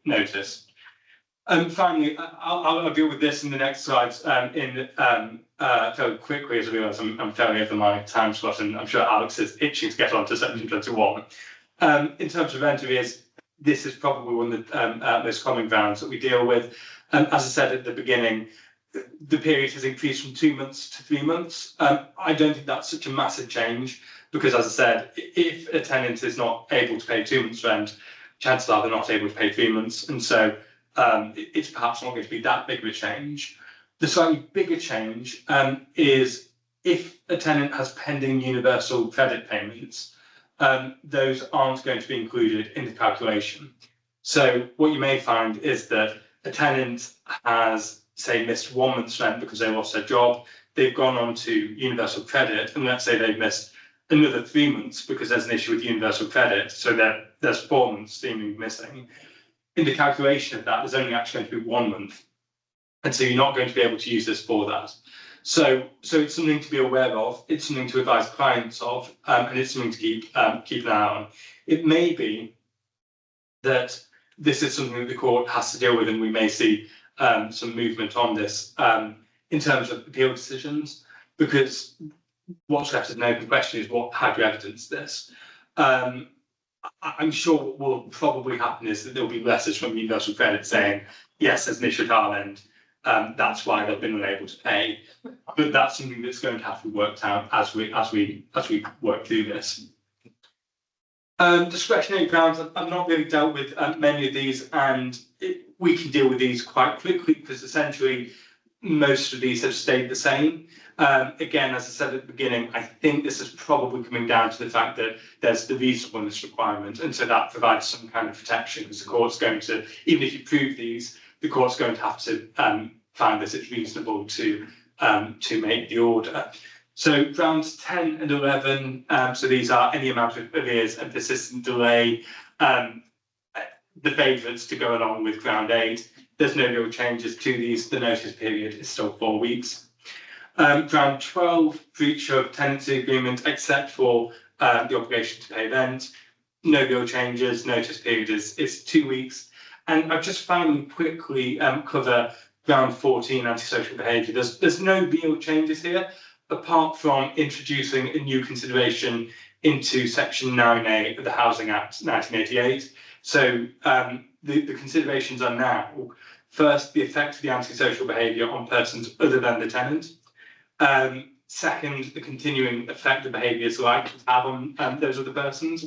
A: notice. Finally, I'll deal with this in the next slides fairly quickly, as I realise I'm fairly over my time slot, and I'm sure Alex is itching to get on to section 21. In terms of rent arrears, this is probably one of the most common grounds that we deal with. As I said at the beginning, the period has increased from 2 months to 3 months. I don't think that's such a massive change because, as I said, if a tenant is not able to pay 2 months' rent, chances are they're not able to pay 3 months. And so it's perhaps not going to be that big of a change. The slightly bigger change is if a tenant has pending universal credit payments, those aren't going to be included in the calculation. So what you may find is that a tenant has, say, missed 1 month's rent because they lost their job. They've gone on to universal credit, and let's say they've missed another 3 months because there's an issue with universal credit. So there's 4 months seemingly missing. in the calculation of that, there's only actually going to be 1 month. And so you're not going to be able to use this for that. So it's something to be aware of. It's something to advise clients of, and it's something to keep an eye on. It may be that this is something that the court has to deal with, and we may see some movement on this in terms of appeal decisions, because what's left as an open question is how do you evidence this? I'm sure what will probably happen is that there'll be letters from Universal Credit saying, yes, there's an issue at our end. That's why they've been unable to pay. But that's something that's going to have to be worked out as we work through this. Discretionary grounds, I've not really dealt with many of these, and we can deal with these quite quickly because essentially most of these have stayed the same. Again, as I said at the beginning, I think this is probably coming down to the fact that there's the reasonableness requirement, and so that provides some kind of protection, because the court's going to, even if you prove these, the court's going to have to find that it's reasonable to make the order. So grounds 10 and 11, so these are any amount of arrears and persistent delay, the favourites to go along with ground 8. There's no real changes to these. The notice period is still 4 weeks. Ground 12, breach of tenancy agreement, except for the obligation to pay rent. No real changes. Notice period is 2 weeks. And I've just finally quickly cover ground 14, antisocial behaviour. There's no real changes here, apart from introducing a new consideration into Section 9A of the Housing Act 1988. So the considerations are now, first, the effect of the antisocial behaviour on persons other than the tenant. Second, the continuing effect the behaviour is likely to have on those other persons.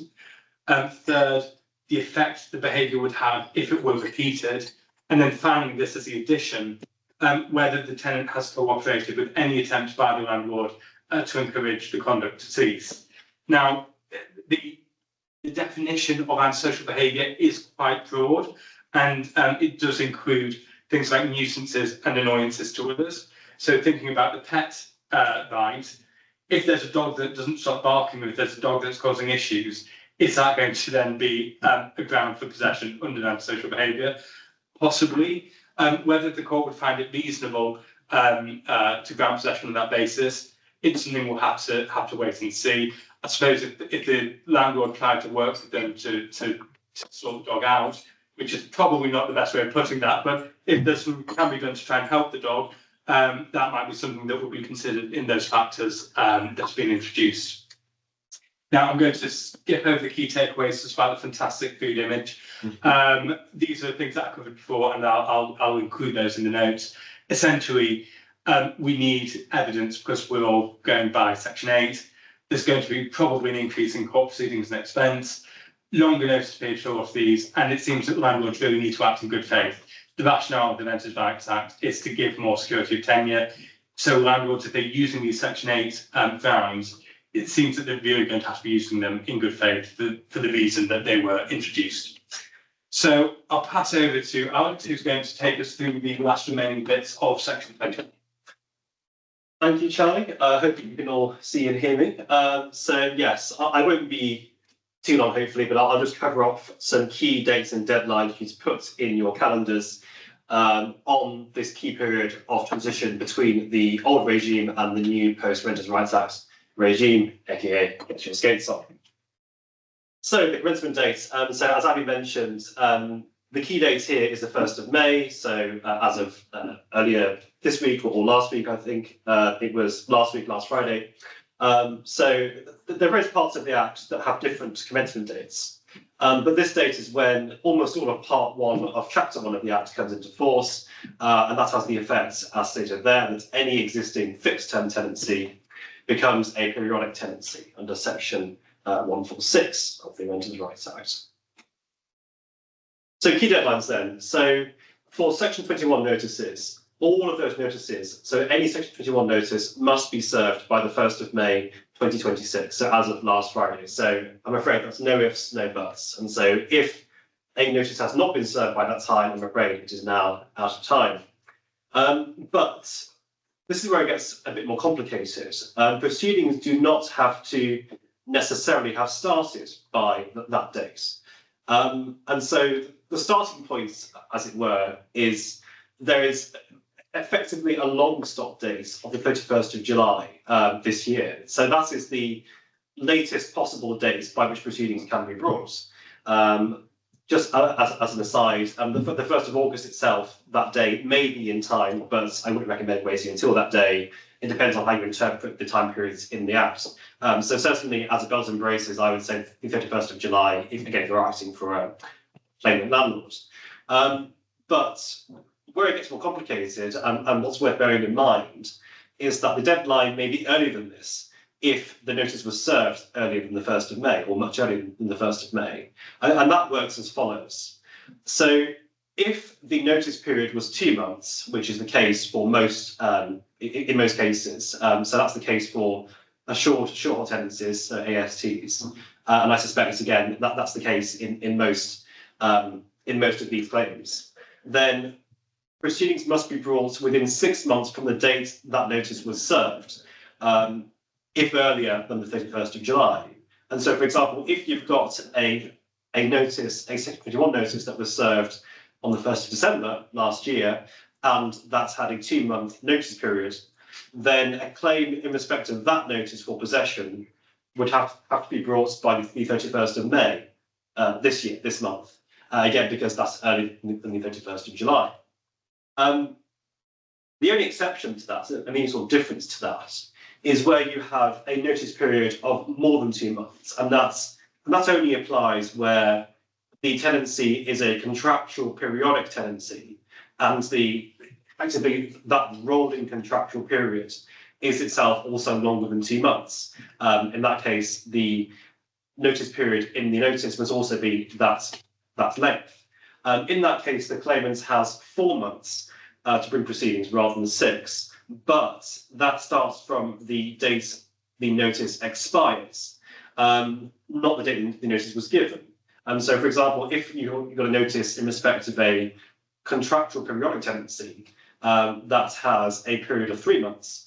A: Third, the effect the behaviour would have if it were repeated. And then finally, this is the addition, whether the tenant has cooperated with any attempt by the landlord to encourage the conduct to cease. Now, the definition of antisocial behaviour is quite broad, and it does include things like nuisances and annoyances to others. So thinking about the pet right, if there's a dog that doesn't stop barking, or if there's a dog that's causing issues, is that going to then be a ground for possession under antisocial behaviour? Possibly. Whether the court would find it reasonable to grant possession on that basis, it's something we'll have to wait and see. I suppose if the landlord tried to work with them to sort the dog out, which is probably not the best way of putting that, but if there's something that can be done to try and help the dog, that might be something that will be considered in those factors that's been introduced. Now I'm going to skip over the key takeaways just about the fantastic food image. These are things that I covered before, and I'll include those in the notes. Essentially, we need evidence because we're all going by Section 8. There's going to be probably an increase in court proceedings and expense, longer notice period for all of these, and it seems that landlords really need to act in good faith. The rationale of the Renters' Rights Act is to give more security of tenure. So landlords, if they're using these Section 8 grounds, it seems that they're really going to have to be using them in good faith for the reason that they were introduced. So I'll pass over to Alex, who's going to take us through the last remaining bits of Section 20.
C: Thank you, Charlie. I hope you can all see and hear me. So yes, I won't be too long, hopefully, but I'll just cover off some key dates and deadlines for you to put in your calendars on this key period of transition between the old regime and the new post-Renters' Rights Act regime, aka get your skates on. So the commencement dates. So as Abby mentioned, the key date here is the 1st of May. So as of earlier this week or last week, I think it was last Friday. So there are various parts of the Act that have different commencement dates. But this date is when almost all of Part 1 of Chapter 1 of the Act comes into force. And that has the effect, as stated there, that any existing fixed-term tenancy becomes a periodic tenancy under Section 146 of the Renters' Rights Act. So key deadlines then. So for Section 21 notices, all of those notices, so any Section 21 notice must be served by the 1st of May 2026, so as of last Friday. So I'm afraid that's no ifs, no buts. And so if a notice has not been served by that time, I'm afraid it is now out of time. But this is where it gets a bit more complicated. Proceedings do not have to necessarily have started by that date. And so the starting point, as it were, is there is effectively a long stop date of the 31st of July this year. So that is the latest possible date by which proceedings can be brought. Just as an aside, the 1st of August itself, that day may be in time, but I wouldn't recommend waiting until that day. It depends on how you interpret the time periods in the Act. So certainly, as a bells and braces, I would say the 31st of July, if you're acting for a claimant landlord. But where it gets more complicated, and what's worth bearing in mind, is that the deadline may be earlier than this if the notice was served earlier than the 1st of May, or much earlier than the 1st of May. And that works as follows. So if the notice period was 2 months, which is the case for most, in most cases, so that's the case for a short tenancies, so ASTs, and I suspect again that's the case in most of these claims, then proceedings must be brought within 6 months from the date that notice was served, if earlier than the 31st of July. And so, for example, if you've got a notice, a Section 21 notice that was served on the 1st of December last year, and that's had a 2-month notice period, then a claim in respect of that notice for possession would have to be brought by the 31st of May this month. Again, because that's earlier than the 31st of July. The only exception to that, and the only sort of difference to that, is where you have a notice period of more than 2 months, and that only applies where the tenancy is a contractual periodic tenancy, and effectively that rolling contractual period is itself also longer than 2 months. In that case, the notice period in the notice must also be that length. In that case, the claimant has 4 months to bring proceedings rather than 6, but that starts from the date the notice expires, not the date the notice was given. So, for example, if you've got a notice in respect of a contractual periodic tenancy that has a period of 3 months,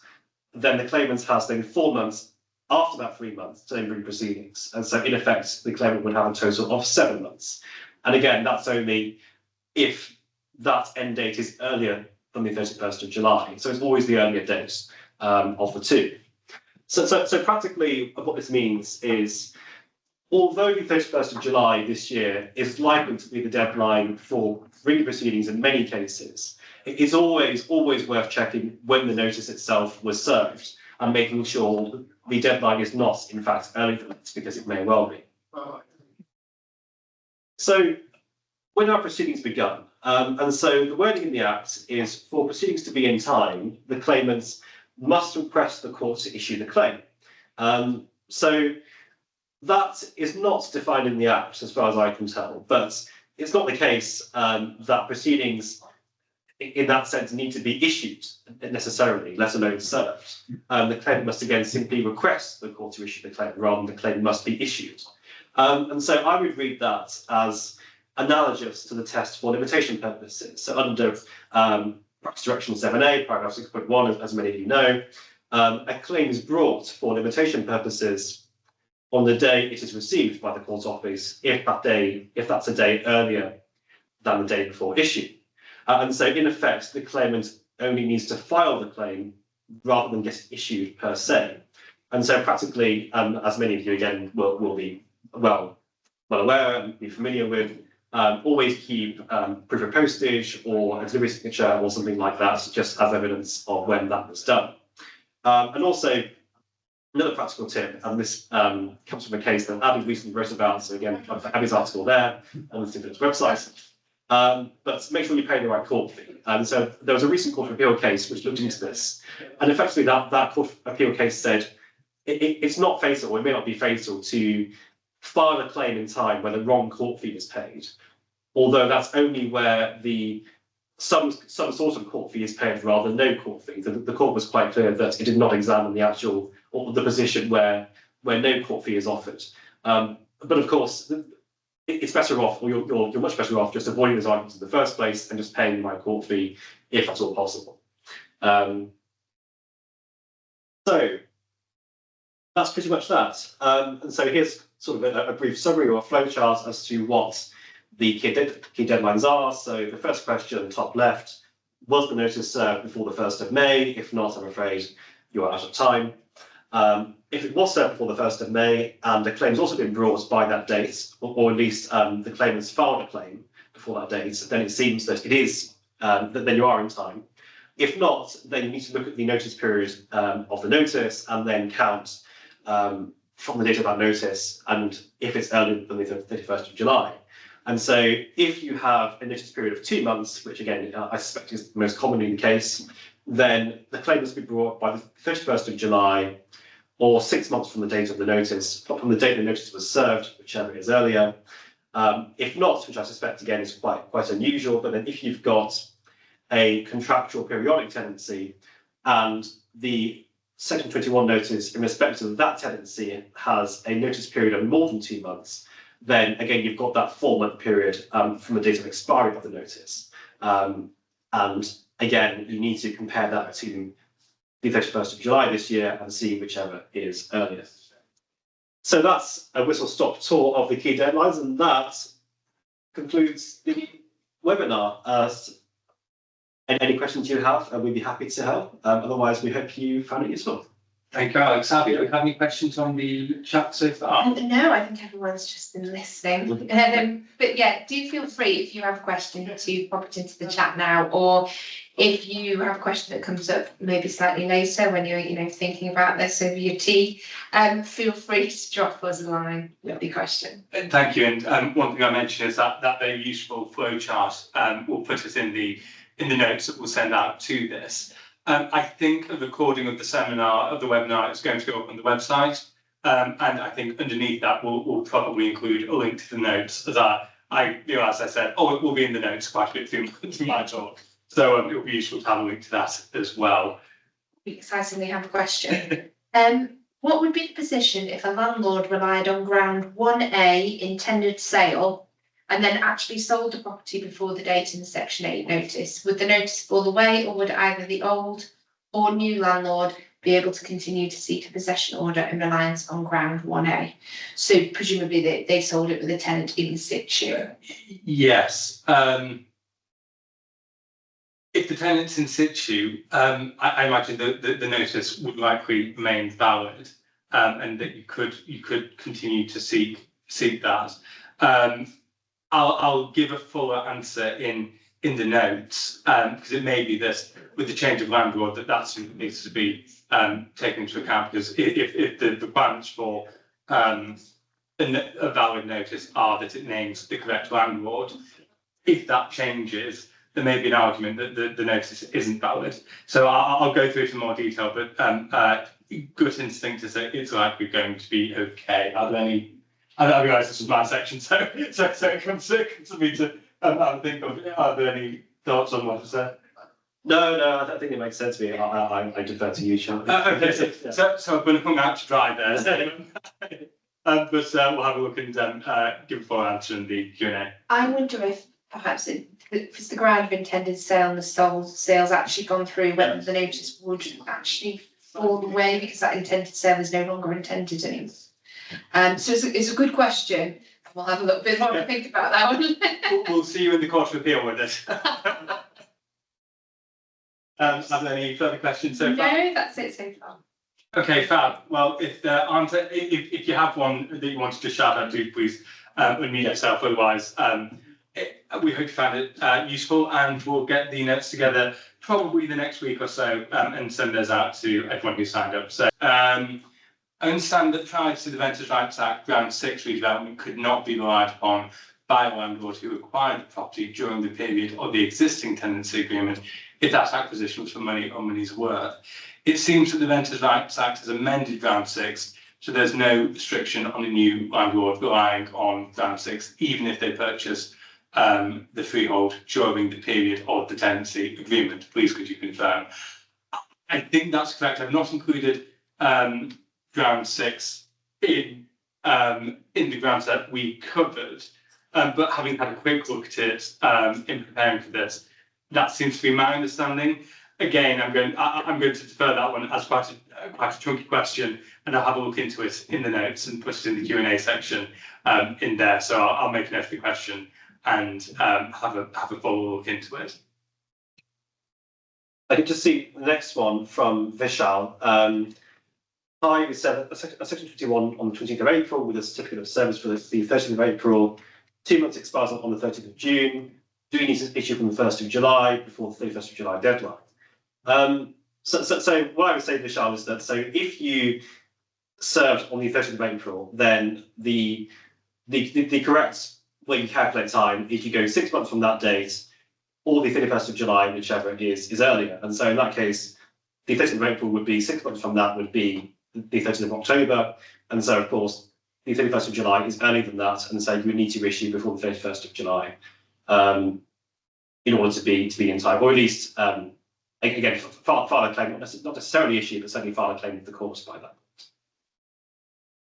C: then the claimant has then 4 months after that 3 months to then bring proceedings. And so, in effect, the claimant would have a total of 7 months. And again, that's only if that end date is earlier than the 31st of July. So it's always the earlier date of the two. So practically what this means is, although the 31st of July this year is likely to be the deadline for bringing proceedings in many cases, it is always worth checking when the notice itself was served and making sure the deadline is not, in fact, earlier than it, because it may well be. So when our proceedings begun, and so the wording in the Act is for proceedings to be in time, the claimants must request the court to issue the claim. So that is not defined in the Act as far as I can tell, but it's not the case that proceedings in that sense need to be issued necessarily, let alone served. The claimant must again simply request the court to issue the claim rather than the claim must be issued. And so I would read that as analogous to the test for limitation purposes. So under Practice Direction 7A, paragraph 6.1, as many of you know, a claim is brought for limitation purposes on the day it is received by the court office, if that's a day earlier than the day before issue. And so in effect, the claimant only needs to file the claim rather than get it issued per se. And so practically, as many of you again will be well aware and be familiar with, always keep proof of postage or a delivery signature or something like that, just as evidence of when that was done. And also, another practical tip, and this comes from a case that Abby recently wrote about, so again, Abby's article there on the Tinder's website. But make sure you pay the right court fee. And so there was a recent court of appeal case which looked into this, and effectively that court of appeal case said it's not fatal, or it may not be fatal to file a claim in time when the wrong court fee is paid, although that's only where some sort of court fee is paid rather than no court fee. The court was quite clear that it did not examine the actual or the position where no court fee is offered. But of course, it's better off, or you're much better off just avoiding those arguments in the first place and just paying the right court fee if at all possible. So that's pretty much that. And so here's sort of a brief summary or a flowchart as to what the key deadlines are. So the first question, top left, was the notice served before the 1st of May? If not, I'm afraid you are out of time. If it was served before the 1st of May and the claim has also been brought by that date, or at least the claimant's filed a claim before that date, then it seems that it is, then you are in time. If not, then you need to look at the notice period of the notice and then count from the date of that notice, and if it's earlier than the 31st of July. And so if you have a notice period of 2 months, which again, I suspect is most commonly the case, then the claim must be brought by the 31st of July or 6 months from the date of the notice, from the date the notice was served, whichever is earlier. If not, which I suspect again is quite unusual, but then if you've got a contractual periodic tenancy and the Section 21 notice in respect of that tenancy has a notice period of more than 2 months, then again, you've got that 4-month period from the date of expiry of the notice. And again, you need to compare that to the 31st of July this year and see whichever is earliest. So that's a whistle-stop tour of the key deadlines, and that concludes the webinar. Any questions you have, we'd be happy to help. Otherwise, we hope you found it useful.
A: Thank you, Alex. Abby, do we have any questions on the chat so far?
B: No, I think everyone's just been listening. But yeah, do feel free if you have a question to pop it into the chat now, or if you have a question that comes up maybe slightly later when you're thinking about this over your tea, feel free to drop us a line with the question.
A: Thank you. And one thing I mentioned is that very useful flow chart. We'll put it in the notes that we'll send out to this. I think a recording of the webinar is going to go up on the website. And I think underneath that, we'll probably include a link to the notes, as I realised I said, it will be in the notes quite a bit through my talk. So it will be useful to have a link to that as well.
B: Excitingly have a question. What would be the position if a landlord relied on ground 1A intended sale and then actually sold the property before the date in the Section 8 notice? Would the notice fall away, or would either the old or new landlord be able to continue to seek a possession order in reliance on ground 1A? So presumably they sold it with a tenant in situ.
A: Yes. If the tenant's in situ, I imagine the notice would likely remain valid, and that you could continue to seek that. I'll give a fuller answer in the notes, because it may be that with the change of landlord that needs to be taken into account, because if the requirements for a valid notice are that it names the correct landlord, if that changes, there may be an argument that the notice isn't valid. So I'll go through it in more detail, but gut instinct is that it's likely going to be okay. Are there any? I realise this is my section, so it comes to me to think of. Are there any thoughts on what I said?
C: No, I think it makes sense to me. I defer to you, Charlie.
A: Okay, so I've been hung out to dry there. But we'll have a look and give a full answer in the Q&A.
B: I wonder if perhaps if it's the ground of intended sale and the sale's actually gone through, whether the notice would actually fall away because that intended sale is no longer intended anymore. So it's a good question. We'll have a little bit more to think about that one.
A: We'll see you in the Court of Appeal with this. Are there any further questions so far?
B: No, that's it so far.
A: Okay, fab. Well, if you have one that you wanted to shout out to, please unmute yourself. Otherwise, we hope you found it useful, and we'll get the notes together probably the next week or so and send those out to everyone who signed up. So I understand that prior to the Renters' Rights Act, Ground 6 redevelopment could not be relied upon by a landlord who acquired the property during the period of the existing tenancy agreement if that acquisition was for money or money's worth. It seems that the Renters' Rights Act has amended Ground 6, so there's no restriction on a new landlord relying on Ground 6, even if they purchase the freehold during the period of the tenancy agreement. Please could you confirm? I think that's correct. I've not included Ground 6 in the grounds that we covered, but having had a quick look at it in preparing for this, that seems to be my understanding. Again, I'm going to defer that one as quite a chunky question, and I'll have a look into it in the notes and put it in the Q&A section in there. So I'll make a note of the question and have a full look into it.
C: I can just see the next one from Vishal. Hi, we said a section 21 on the 20th of April with a certificate of service for the 30th of April. 2 months expires on the 30th of June. Do you need to issue from the 1st of July before the 31st of July deadline? So what I would say, Vishal, is that so if you served on the 30th of April, then the correct way you calculate time is you go 6 months from that date, or the 31st of July, whichever it is earlier. And so in that case, the 30th of April would be 6 months from that would be the 30th of October. And so, of course, the 31st of July is earlier than that. And so you would need to issue before the 31st of July in order to be in time, or at least, again, file a claim, not necessarily issue, but certainly file a claim with the court by that.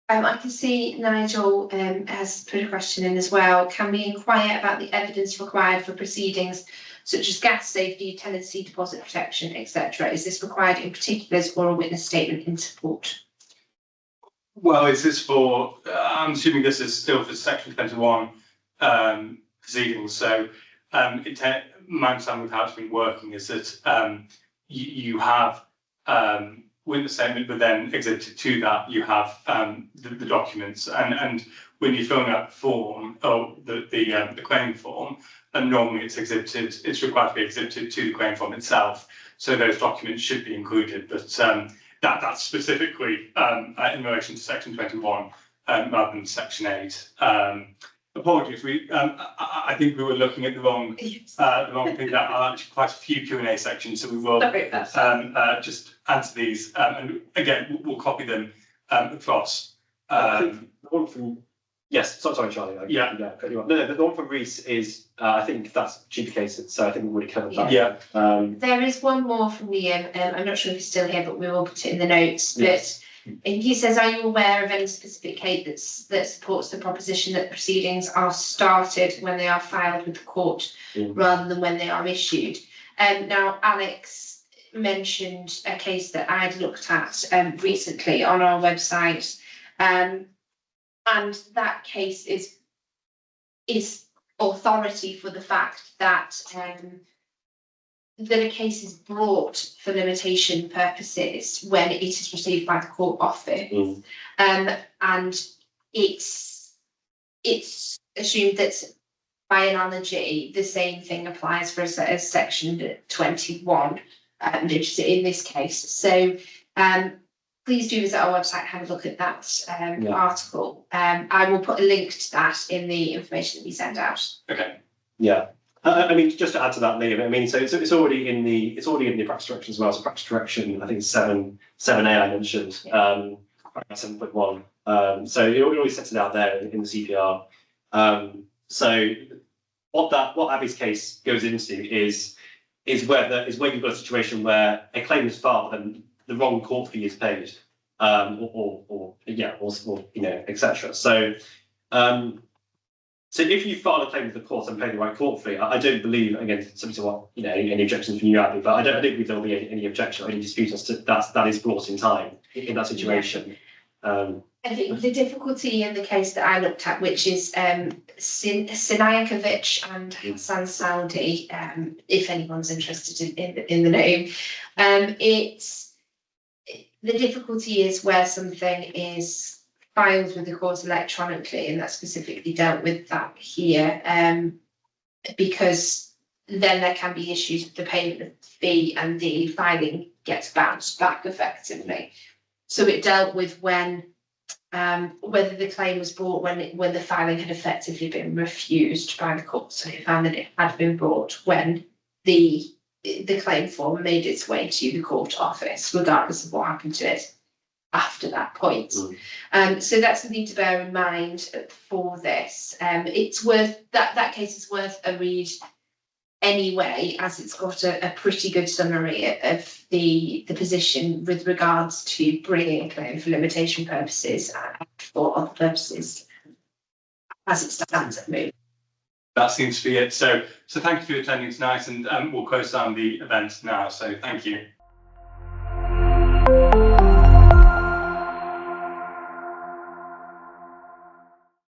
B: I can see Nigel has put a question in as well. Can we inquire about the evidence required for proceedings such as gas safety, tenancy, deposit protection, etc.? Is this required in particulars or a witness statement in support?
A: Well, is this for? I'm assuming this is still for Section 21 proceedings. So, my understanding of how it's been working is that you have witness statement, but then exhibited to that you have the documents, and when you're filling out the form or the claim form, and normally it's required to be exhibited to the claim form itself. So those documents should be included, but that's specifically in relation to Section 21 rather than Section 8. Apologies, I think we were looking at the wrong thing. There are actually quite a few Q&A sections, so we will just answer these. And again, we'll copy them across.
C: I think the one from sorry, Charlie. The one from Reese is I think that's duplicated, so I think we've already covered that.
A: Yeah.
B: There is one more from Liam. I'm not sure if he's still here, but we will put it in the notes. But he says, are you aware of any specific case that supports the proposition that proceedings are started when they are filed with the court rather than when they are issued? Now, Alex mentioned a case that I'd looked at recently on our website, and that case is authority for the fact that a case is brought for limitation purposes when it is received by the court office, and it's assumed that by analogy the same thing applies for a Section 21 notice in this case. So please do visit our website, have a look at that article. I will put a link to that in the information that we send out.
A: Okay.
C: Yeah. I mean, just to add to that, Liam. I mean, so it's already in the practice direction as well. So practice direction, I think 7A I mentioned, 7.1. So it already sets it out there in the CPR. So what Abby's case goes into is where you've got a situation where a claim is filed and the wrong court fee is paid, or etc. So if you file a claim with the court and pay the right court fee, I don't believe, again, subject to what, any objections from you, Abby, but I don't believe there'll be any objection or any dispute as to that is brought in time in that situation.
B: I think the difficulty in the case that I looked at, which is Sinayakovic and Hassan Saudi, if anyone's interested in the name, the difficulty is where something is filed with the court electronically, and that's specifically dealt with that here, because then there can be issues with the payment of the fee and the filing gets bounced back effectively. So it dealt with when whether the claim was brought when the filing had effectively been refused by the court. So it found that it had been brought when the claim form made its way to the court office, regardless of what happened to it after that point. So that's something to bear in mind for this. It's worth that case is worth a read anyway, as it's got a pretty good summary of the position with regards to bringing a claim for limitation purposes and for other purposes as it stands at the moment.
A: That seems to be it. So thank you for attending tonight, and we'll close down the event now. So thank you.